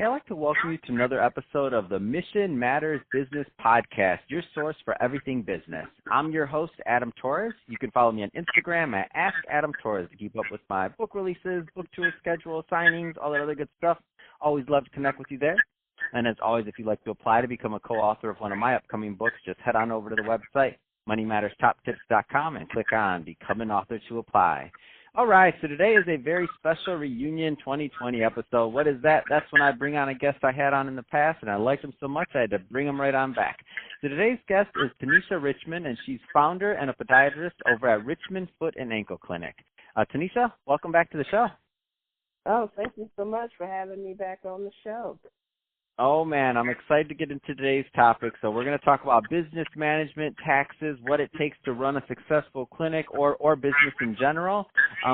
Hey, I'd like to welcome you to another episode of the Mission Matters Business Podcast, your source for everything business. I'm your host, Adam Torres. You can follow me on Instagram at AskAdamTorres to keep up with my book releases, book tour schedule, signings, all that other good stuff. Always love to connect with you there. And as always, if you'd like to apply to become a co-author of one of my upcoming books, just head on over to the website, moneymatterstoptips.com, and click on Become an Author to apply. All right, so today is a very special reunion 2020 episode. What is that? That's when I bring on a guest I had on in the past, and I liked him so much I had to bring him right on back. So today's guest is Tanisha Richmond, and she's founder and a podiatrist over at Richmond Foot and Ankle Clinic. Tanisha, welcome back to the show. Oh, thank you so much for having me back on the show. Oh, man, I'm excited to get into today's topic. So we're going to talk about business management, taxes, what it takes to run a successful clinic or business in general.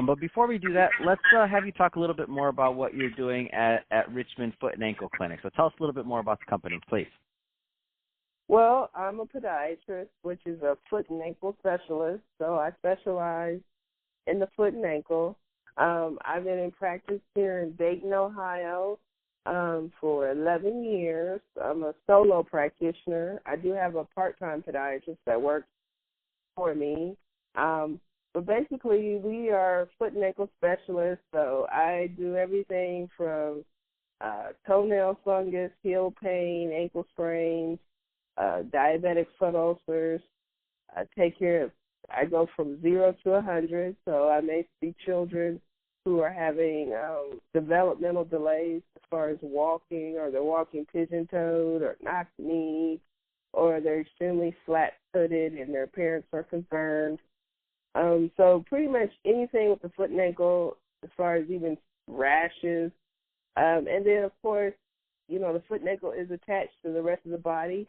But before we do that, let's have you talk a little bit more about what you're doing at Richmond Foot and Ankle Clinic. So tell us a little bit more about the company, please. Well, I'm a podiatrist, which is a foot and ankle specialist. So I specialize in the foot and ankle. I've been in practice here in Dayton, Ohio, for 11 years. I'm a solo practitioner. I do have a part-time podiatrist that works for me. But basically, we are foot and ankle specialists, so I do everything from toenail fungus, heel pain, ankle sprains, diabetic foot ulcers. I go from 0 to 100, so I may see children who are having developmental delays as far as walking, or they're walking pigeon-toed or knock-kneed, or they're extremely flat-footed and their parents are concerned. So pretty much anything with the foot and ankle, as far as even rashes. And then, of course, the foot and ankle is attached to the rest of the body.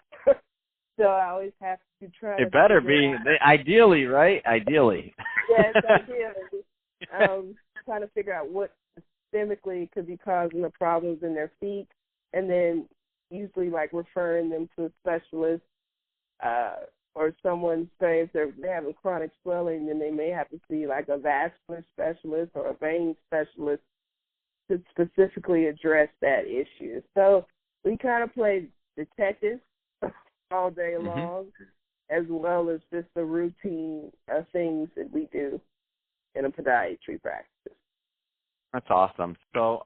So I always have to try to... It better be. Ideally, right? Ideally. Yes, ideally. Trying to figure out what systemically could be causing the problems in their feet, and then usually referring them to a specialist or someone. Say if they're having chronic swelling, then they may have to see a vascular specialist or a vein specialist to specifically address that issue. So we kind of play detective all day long, as well as just the routine things that we do in a podiatry practice. That's awesome. So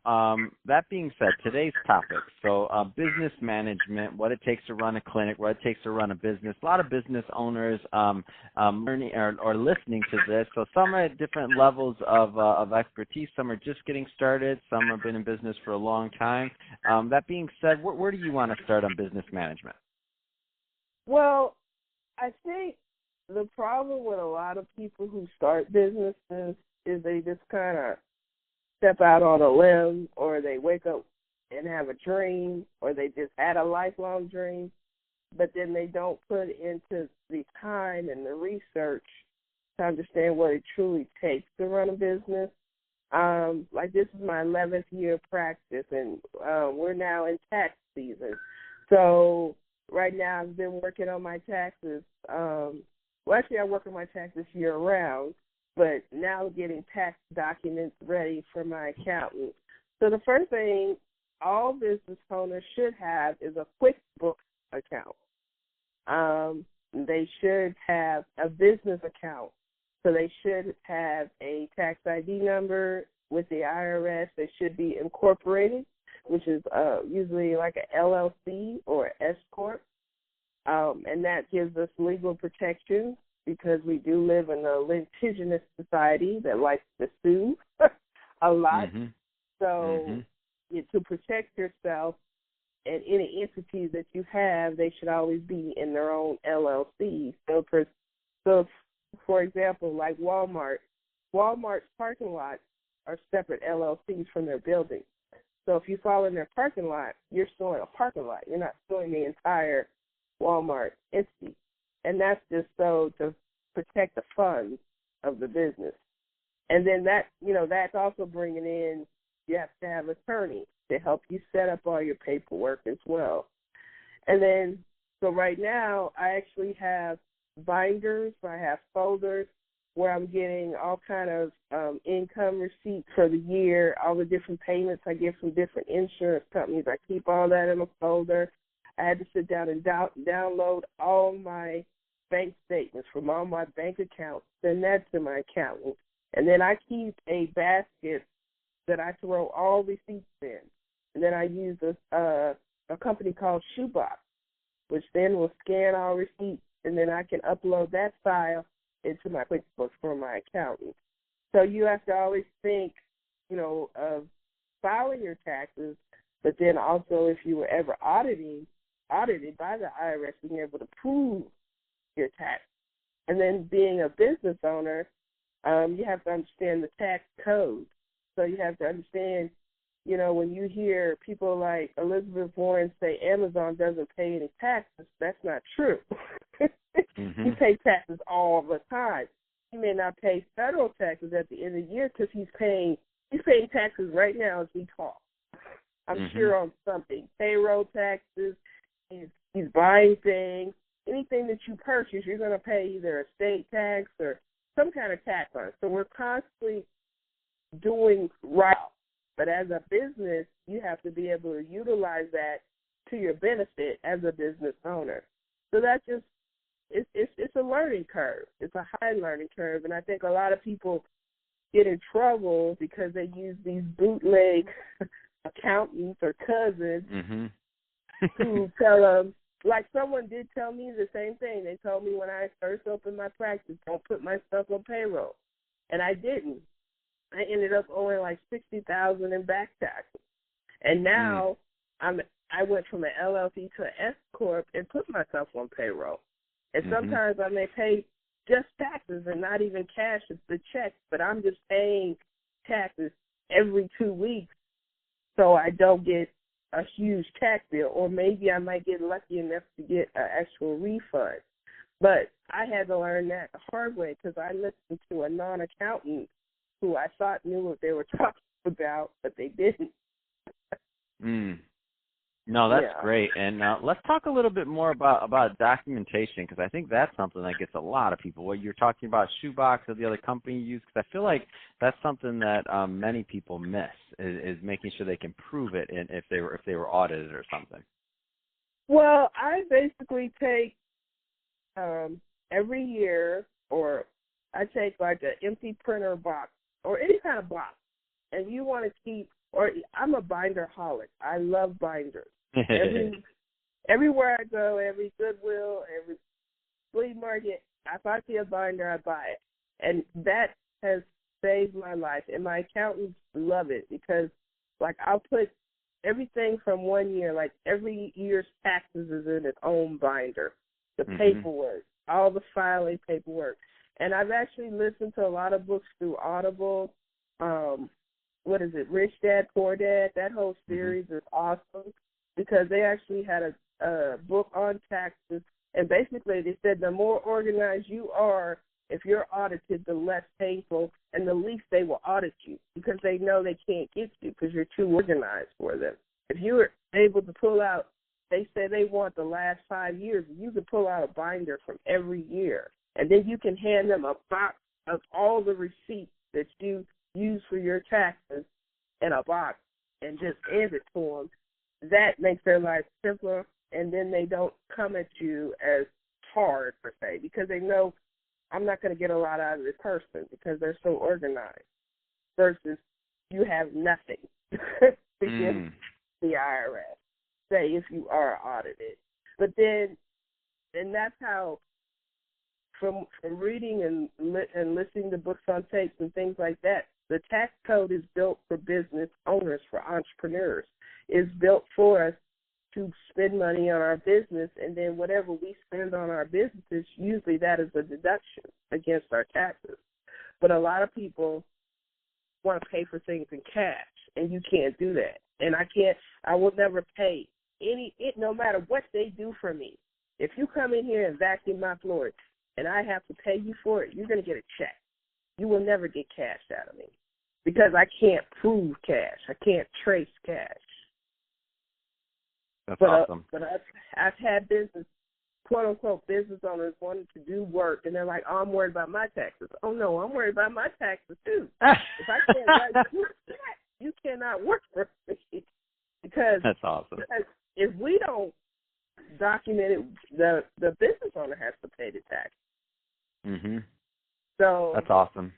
that being said, today's topic, so business management, what it takes to run a clinic, what it takes to run a business. A lot of business owners learning or listening to this. So some are at different levels of expertise. Some are just getting started. Some have been in business for a long time. That being said, where do you want to start on business management? Well, I think the problem with a lot of people who start businesses is they just kind of step out on a limb, or they wake up and have a dream, or they just had a lifelong dream, but then they don't put into the time and the research to understand what it truly takes to run a business. This is my 11th year of practice, and we're now in tax season. So right now I've been working on my taxes. Actually, I work on my taxes year-round, but now getting tax documents ready for my accountant. So the first thing all business owners should have is a QuickBooks account. They should have a business account. So they should have a tax ID number with the IRS. They should be incorporated, which is usually like an LLC or S Corp. And that gives us legal protection, because we do live in a litigious society that likes to sue a lot. So to protect yourself and any entities that you have, they should always be in their own LLC. So for example, like Walmart's parking lots are separate LLCs from their buildings. So if you fall in their parking lot, you're suing a parking lot. You're not suing the entire Walmart entity. And that's just so to protect the funds of the business. And then that's also bringing in, you have to have attorneys to help you set up all your paperwork as well. And then, so right now, I actually have binders, I have folders where I'm getting all kind of income receipts for the year, all the different payments I get from different insurance companies. I keep all that in a folder. I had to sit down and download all my bank statements from all my bank accounts, send that to my accountant. And then I keep a basket that I throw all receipts in. And then I use a company called Shoebox, which then will scan all receipts, and then I can upload that file into my QuickBooks for my accountant. So you have to always think, of filing your taxes, but then also if you were ever audited by the IRS, being able to prove your tax. And then being a business owner, you have to understand the tax code. So you have to understand, when you hear people like Elizabeth Warren say Amazon doesn't pay any taxes, that's not true. Mm-hmm. He pays taxes all the time. He may not pay federal taxes at the end of the year because he's paying taxes right now as we talk. I'm sure on something. Payroll taxes, he's buying things. Anything that you purchase, you're going to pay either a state tax or some kind of tax on it. So we're constantly doing right. But as a business, you have to be able to utilize that to your benefit as a business owner. So that's just, it's a learning curve. It's a high learning curve. And I think a lot of people get in trouble because they use these bootleg accountants or cousins who tell them, like someone did tell me the same thing. They told me when I first opened my practice, don't put my stuff on payroll. And I didn't. I ended up owing like $60,000 in back taxes. And now I went from an LLC to an S Corp and put myself on payroll. And sometimes I may pay just taxes and not even cash the check, but I'm just paying taxes every 2 weeks so I don't get a huge tax bill, or maybe I might get lucky enough to get an actual refund. But I had to learn that the hard way because I listened to a non-accountant who I thought knew what they were talking about, but they didn't. No, that's great. And let's talk a little bit more about documentation, because I think that's something that gets a lot of people. What you're talking about, Shoebox or the other company you use, because I feel like that's something that many people miss is making sure they can prove it, and if they were audited or something. Well, I basically take every year, or I take like an empty printer box or any kind of box, and you want to keep. Or I'm a binder holic. I love binders. Everywhere I go, every Goodwill, every flea market, if I see a binder, I buy it. And that has saved my life. And my accountants love it because, like, I'll put everything from 1 year, like every year's taxes is in its own binder. The paperwork, all the filing paperwork. And I've actually listened to a lot of books through Audible. What is it, Rich Dad, Poor Dad? That whole series is awesome because they actually had a book on taxes, and basically they said the more organized you are, if you're audited, the less painful and the least they will audit you because they know they can't get you because you're too organized for them. If you were able to pull out, they say they want the last 5 years, you can pull out a binder from every year, and then you can hand them a box of all the receipts that you use for your taxes in a box and just hand it to them. That makes their life simpler, and then they don't come at you as hard, per se, because they know I'm not going to get a lot out of this person because they're so organized, versus you have nothing to give the IRS, say, if you are audited. But then, and that's how, from reading and listening to books on tapes and things like that, the tax code is built for business owners, for entrepreneurs. It's built for us to spend money on our business, and then whatever we spend on our businesses, usually that is a deduction against our taxes. But a lot of people want to pay for things in cash, and you can't do that. And I will never pay no matter what they do for me. If you come in here and vacuum my floors and I have to pay you for it, you're going to get a check. You will never get cash out of me because I can't prove cash. I can't trace cash. That's awesome. But I've had business quote-unquote business owners wanted to do work, and they're like, oh, I'm worried about my taxes. Oh, no, I'm worried about my taxes, too. If I can't write you cannot work for me. Because that's awesome. Because if we don't document it, the business owner has to pay the tax. Mm-hmm. So that's awesome.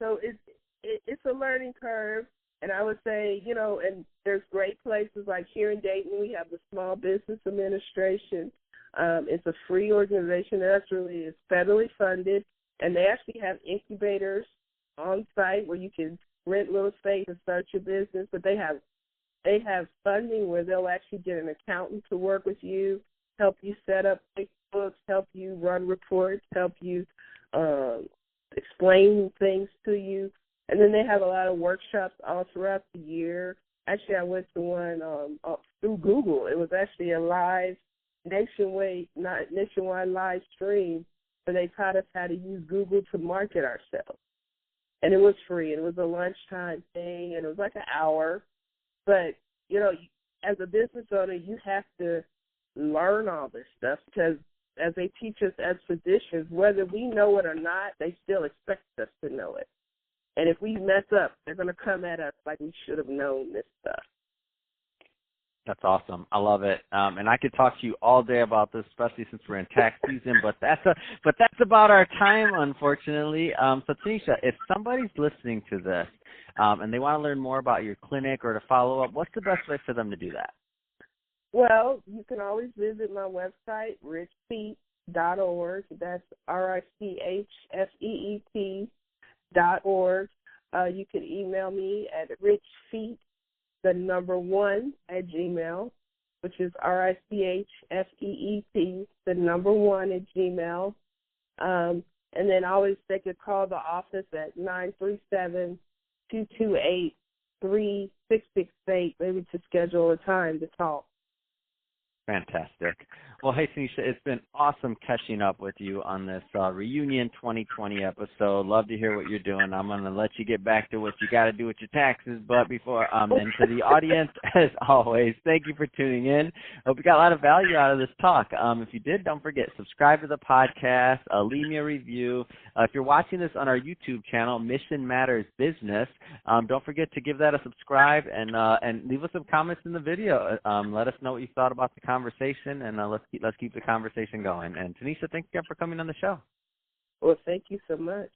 So it's a learning curve. And I would say, and there's great places like here in Dayton, we have the Small Business Administration. It's a free organization it's federally funded, and they actually have incubators on site where you can rent little space and start your business. But they have funding where they'll actually get an accountant to work with you, help you set up QuickBooks, help you run reports, help you explain things to you. And then they have a lot of workshops all throughout the year. Actually, I went to one through Google. It was actually a live, nationwide live stream where they taught us how to use Google to market ourselves. And it was free. It was a lunchtime thing, and it was like an hour. But, as a business owner, you have to learn all this stuff because as they teach us as physicians, whether we know it or not, they still expect us to know it. And if we mess up, they're going to come at us like we should have known this stuff. That's awesome. I love it. And I could talk to you all day about this, especially since we're in tax season. But that's about our time, unfortunately. So Tanisha, if somebody's listening to this and they want to learn more about your clinic or to follow up, what's the best way for them to do that? Well, you can always visit my website, richfeet.org. That's RICHFEET.org. You can email me at richfeet1@gmail, which is RICHFEET1@gmail. And then always they could call the office at 937-228-3668, maybe to schedule a time to talk. Fantastic. Well, hey, Tanisha, it's been awesome catching up with you on this Reunion 2020 episode. Love to hear what you're doing. I'm going to let you get back to what you got to do with your taxes. But before, and to the audience, as always, thank you for tuning in. Hope you got a lot of value out of this talk. If you did, don't forget, subscribe to the podcast, leave me a review. If you're watching this on our YouTube channel, Mission Matters Business, don't forget to give that a subscribe and leave us some comments in the video. Let us know what you thought about the conversation, and let's keep the conversation going. And Tanisha, thanks again for coming on the show. Well, thank you so much.